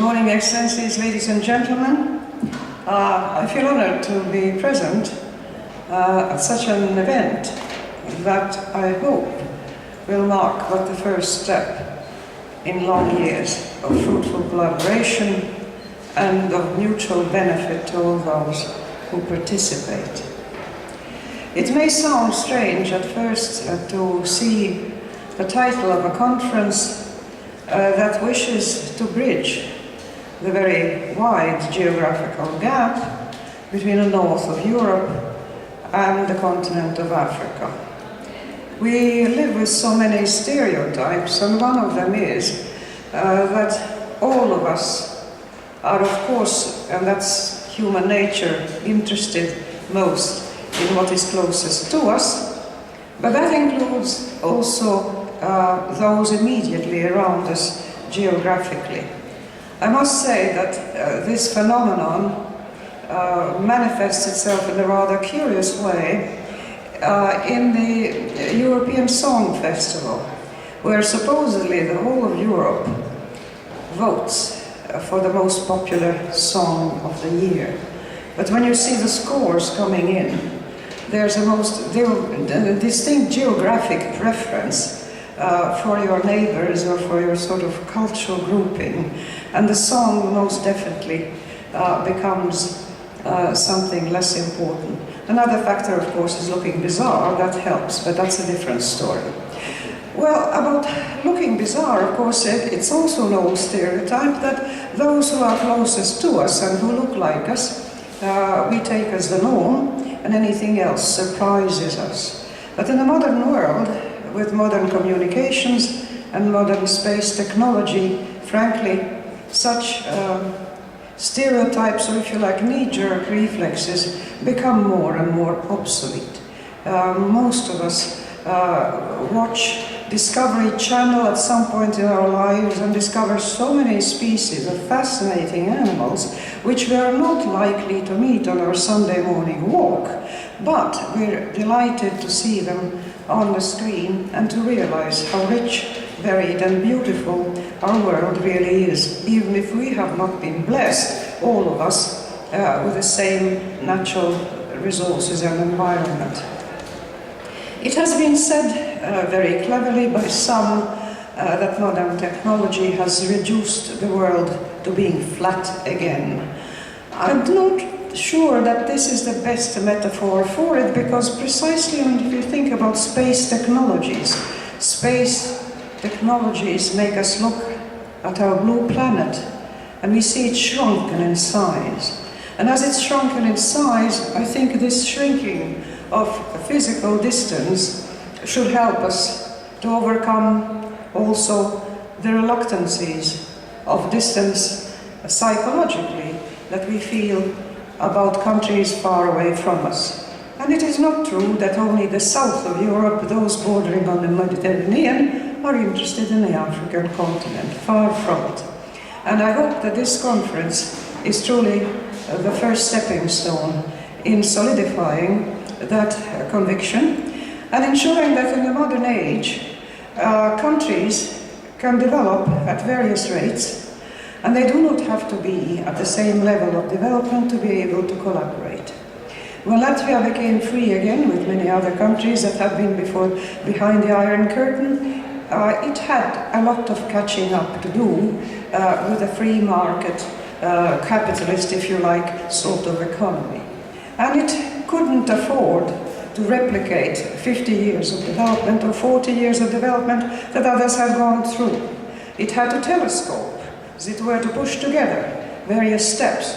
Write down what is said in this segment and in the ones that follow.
morning, Excellencies, ladies and gentlemen. I feel honored to be present at such an event that I hope will mark but the first step in long years of fruitful collaboration and of mutual benefit to all those who participate. It may sound strange at first to see the title of a conference that wishes to bridge the very wide geographical gap between the north of Europe and the continent of Africa. We live with so many stereotypes, and one of them is that all of us are, of course, and that's human nature, interested most in what is closest to us, but that includes also those immediately around us geographically. I must say that this phenomenon manifests itself in a rather curious way in the European Song Festival, where supposedly the whole of Europe votes for the most popular song of the year. But when you see the scores coming in, there's a most distinct geographic preference for your neighbors or for your sort of cultural grouping, and the song most definitely becomes something less important. Another factor, of course, is looking bizarre. That helps, but that's a different story. Well, about looking bizarre, of course, it's also an old stereotype that those who are closest to us and who look like us, we take as the norm, and anything else surprises us. But in the modern world, with modern communications and modern space technology, frankly, such stereotypes, or if you like, knee-jerk reflexes, become more and more obsolete. Most of us watch Discovery Channel at some point in our lives and discover so many species of fascinating animals which we are not likely to meet on our Sunday morning walk, but we're delighted to see them on the screen and to realize how rich, varied and beautiful our world really is, even if we have not been blessed, all of us, with the same natural resources and environment. It has been said very cleverly by some that modern technology has reduced the world to being flat again. I'm not sure that this is the best metaphor for it, because precisely if you think about space technologies make us look at our blue planet and we see it shrunken in size. And as it's shrunken in size, I think this shrinking of physical distance should help us to overcome also the reluctancies of distance psychologically that we feel about countries far away from us. And it is not true that only the south of Europe, those bordering on the Mediterranean, are interested in the African continent, far from it. And I hope that this conference is truly the first stepping stone in solidifying that conviction and ensuring that in the modern age, countries can develop at various rates, and they do not have to be at the same level of development to be able to collaborate. When Latvia became free again, with many other countries that have been behind the Iron Curtain, it had a lot of catching up to do with a free market, capitalist, if you like, sort of economy. And it couldn't afford to replicate 50 years of development or 40 years of development that others had gone through. It had to telescope, as it were, to push together various steps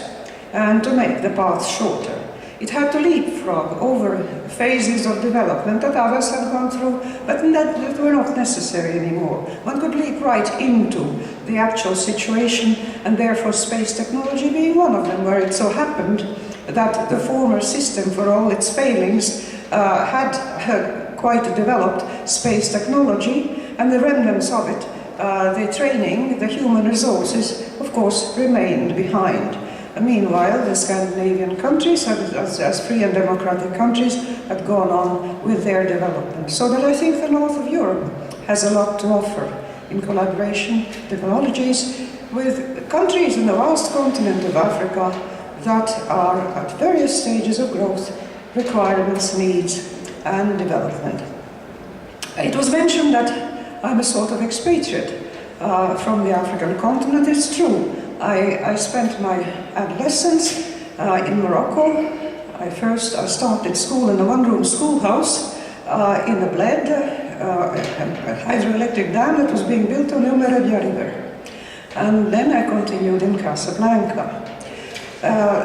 and to make the path shorter. It had to leapfrog over phases of development that others had gone through, but that were not necessary anymore. One could leap right into the actual situation, and therefore space technology being one of them, where it so happened that the former system, for all its failings, had quite developed space technology, and the remnants of it, the training, the human resources, of course, remained behind. Meanwhile, the Scandinavian countries, as free and democratic countries, had gone on with their development. So that I think the north of Europe has a lot to offer in collaboration, technologies, with countries in the vast continent of Africa that are at various stages of growth, requirements, needs, and development. It was mentioned that I'm a sort of expatriate from the African continent. It's true. I spent my adolescence in Morocco. I started school in a one-room schoolhouse in a bled, a hydroelectric dam that was being built on the Umerebia River. And then I continued in Casablanca.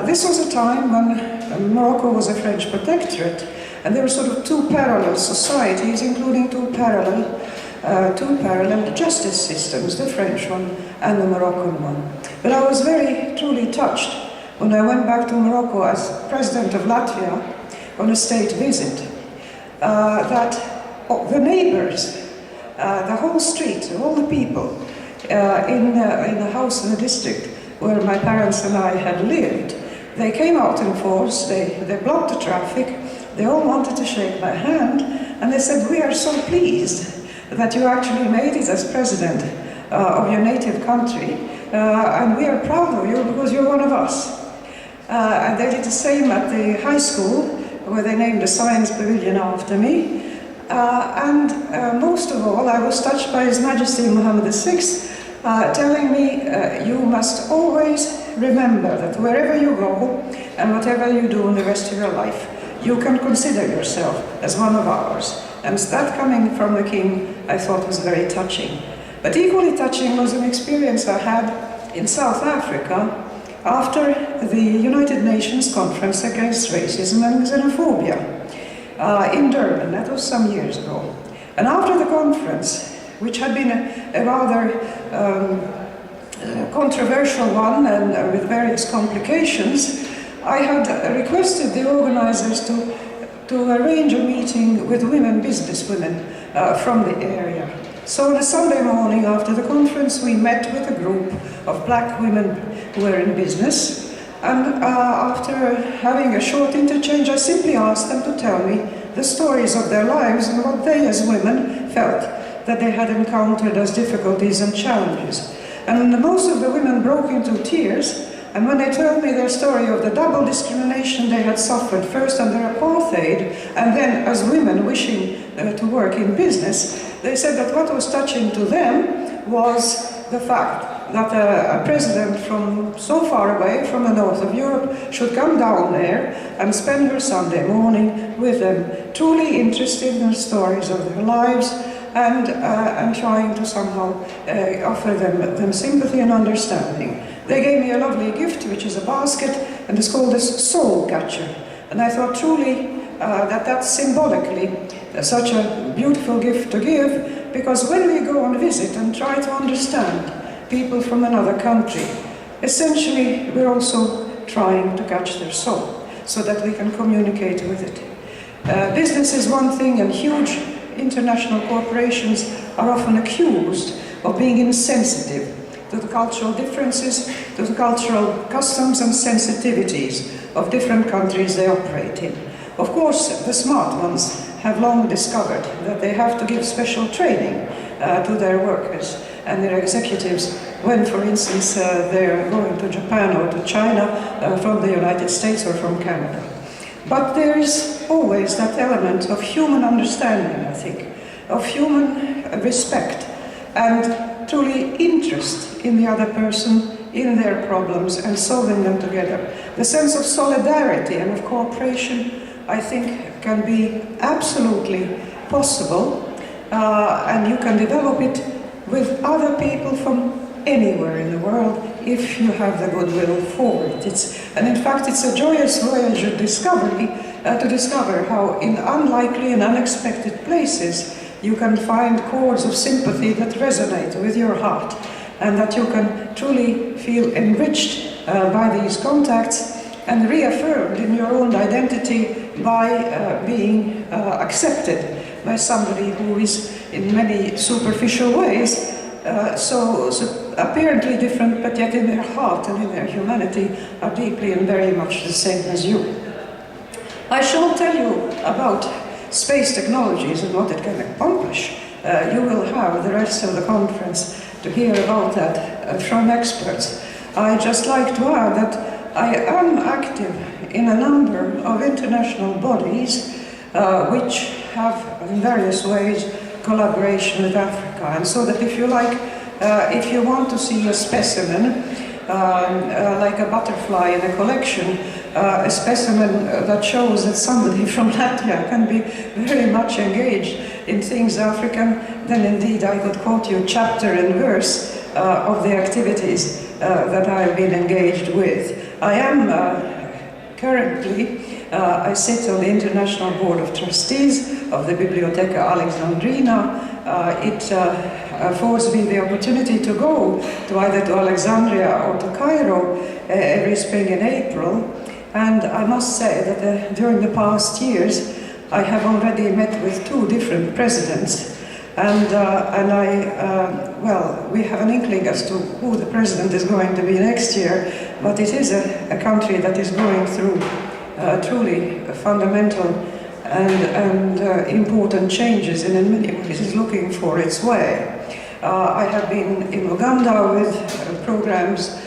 This was a time when Morocco was a French protectorate, and there were sort of two parallel societies, including two parallel justice systems, the French one and the Moroccan one. But I was very truly touched when I went back to Morocco as president of Latvia on a state visit, that the neighbors, the whole street, all the people in the house in the district where my parents and I had lived, they came out in force, they blocked the traffic, they all wanted to shake my hand, and they said, "We are so pleased that you actually made it as president of your native country, and we are proud of you because you're one of us." And they did the same at the high school, where they named a science pavilion after me. And most of all, I was touched by His Majesty Mohammed VI telling me, "You must always remember that wherever you go and whatever you do in the rest of your life, you can consider yourself as one of ours." And that coming from the King, I thought was very touching. But equally touching was an experience I had in South Africa after the United Nations Conference Against Racism and Xenophobia in Durban. That was some years ago. And after the conference, which had been a rather controversial one and with various complications, I had requested the organizers to arrange a meeting with businesswomen from the area. So on a Sunday morning after the conference, we met with a group of black women who were in business, and after having a short interchange, I simply asked them to tell me the stories of their lives and what they as women felt that they had encountered as difficulties and challenges. And most of the women broke into tears, and when they told me their story of the double discrimination they had suffered, first under apartheid and then as women wishing to work in business, they said that what was touching to them was the fact that a president from so far away, from the north of Europe, should come down there and spend her Sunday morning with them, truly interested in the stories of their lives and trying to somehow offer them sympathy and understanding. They gave me a lovely gift, which is a basket, and it's called a soul catcher. And I thought truly that that's symbolically such a beautiful gift to give, because when we go on a visit and try to understand people from another country, essentially we're also trying to catch their soul so that we can communicate with it. Business is one thing, and huge international corporations are often accused of being insensitive to the cultural differences, to the cultural customs and sensitivities of different countries they operate in. Of course, the smart ones have long discovered that they have to give special training to their workers and their executives when, for instance, they're going to Japan or to China from the United States or from Canada. But there is always that element of human understanding, I think, of human respect and truly interest in the other person, in their problems, and solving them together. The sense of solidarity and of cooperation, I think, can be absolutely possible, and you can develop it with other people from anywhere in the world if you have the goodwill for it. And in fact, it's a joyous voyage of discovery to discover how in unlikely and unexpected places you can find chords of sympathy that resonate with your heart, and that you can truly feel enriched by these contacts and reaffirmed in your own identity by being accepted by somebody who is in many superficial ways so apparently different, but yet in their heart and in their humanity are deeply and very much the same as you. I shall tell you about space technologies and what it can accomplish. You will have the rest of the conference to hear about that from experts. I'd just like to add that I am active in a number of international bodies which have in various ways collaboration with Africa, and so that if you like, if you want to see a specimen, like a butterfly in a collection, a specimen that shows that somebody from Latvia can be very much engaged in things African, then indeed I could quote you chapter and verse of the activities that I've been engaged with. I am currently, I sit on the International Board of Trustees of the Biblioteca Alexandrina. It affords me the opportunity to go to either to Alexandria or to Cairo every spring in April. And I must say that during the past years, I have already met with 2 different presidents. Well, we have an inkling as to who the president is going to be next year, but it is a country that is going through truly fundamental and important changes, and in many ways is looking for its way. I have been in Uganda with programs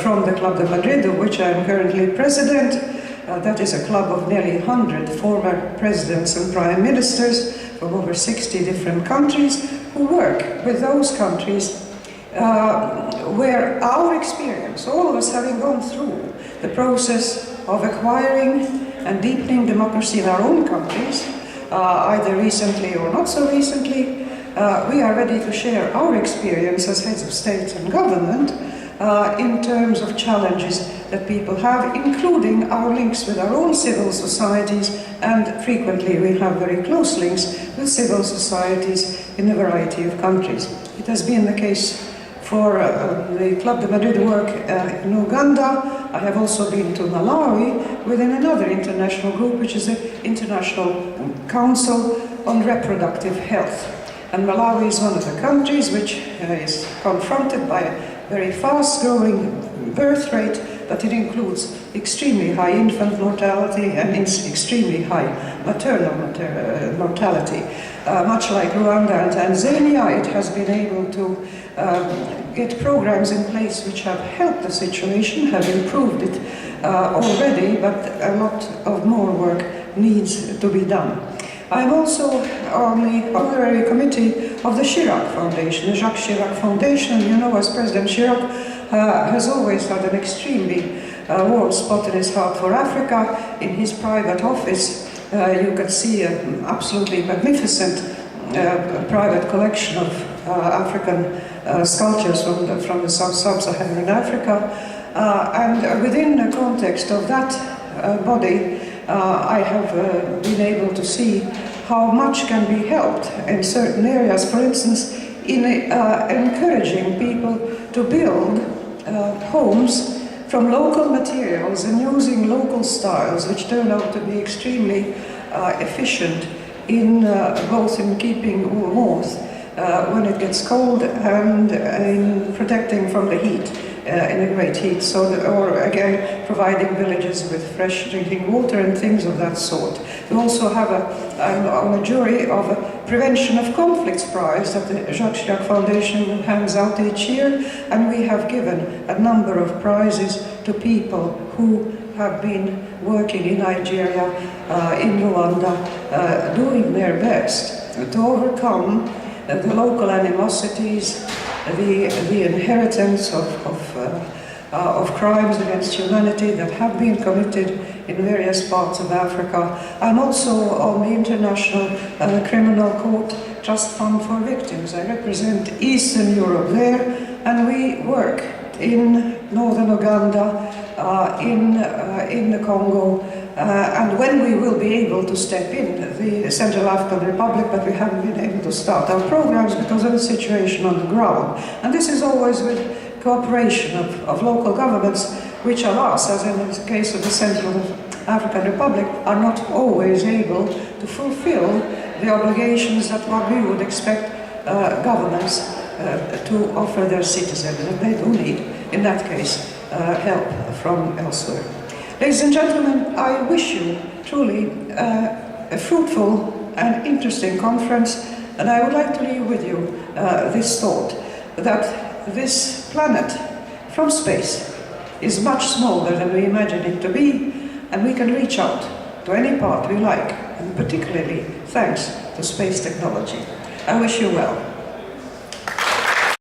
from the Club de Madrid, of which I am currently president. That is a club of nearly 100 former presidents and prime ministers from over 60 different countries who work with those countries where our experience, all of us having gone through the process of acquiring and deepening democracy in our own countries, either recently or not so recently, we are ready to share our experience as heads of state and government in terms of challenges that people have, including our links with our own civil societies, and frequently we have very close links with civil societies in a variety of countries. It has been the case for the Club de Madrid work in Uganda. I have also been to Malawi within another international group, which is the International Council on Reproductive Health. And Malawi is one of the countries which is confronted by a very fast-growing birth rate, but it includes extremely high infant mortality and extremely high maternal mortality. Much like Rwanda and Tanzania, it has been able to get programs in place which have helped the situation, have improved it already, but a lot of more work needs to be done. I'm also on the honorary committee of the Chirac Foundation, the Jacques Chirac Foundation. You know, as President Chirac has always had an extremely warm spot in his heart for Africa. In his private office, you can see an absolutely magnificent private collection of African sculptures from the sub-Saharan Africa. And within the context of that body, I have been able to see how much can be helped in certain areas. For instance, in encouraging people to build homes from local materials and using local styles, which turn out to be extremely efficient in both in keeping warmth when it gets cold and in protecting from the heat. In a great heat, or again providing villages with fresh drinking water and things of that sort. We also have on a jury of a Prevention of Conflicts Prize that the Jacques Chirac Foundation hands out each year, and we have given a number of prizes to people who have been working in Nigeria, in Rwanda, doing their best to overcome the local animosities, the inheritance of crimes against humanity that have been committed in various parts of Africa. I'm also on the International Criminal Court Trust Fund for Victims. I represent Eastern Europe there, and we work in northern Uganda, in the Congo, and when we will be able to step in the Central African Republic, but we haven't been able to start our programs because of the situation on the ground. And this is always with cooperation of local governments, which alas, as in the case of the Central African Republic, are not always able to fulfill the obligations that what we would expect governments to offer their citizens, and they do need, in that case, help from elsewhere. Ladies and gentlemen, I wish you truly a fruitful and interesting conference, and I would like to leave with you this thought, that this planet from space is much smaller than we imagine it to be, and we can reach out to any part we like, and particularly thanks to space technology. I wish you well.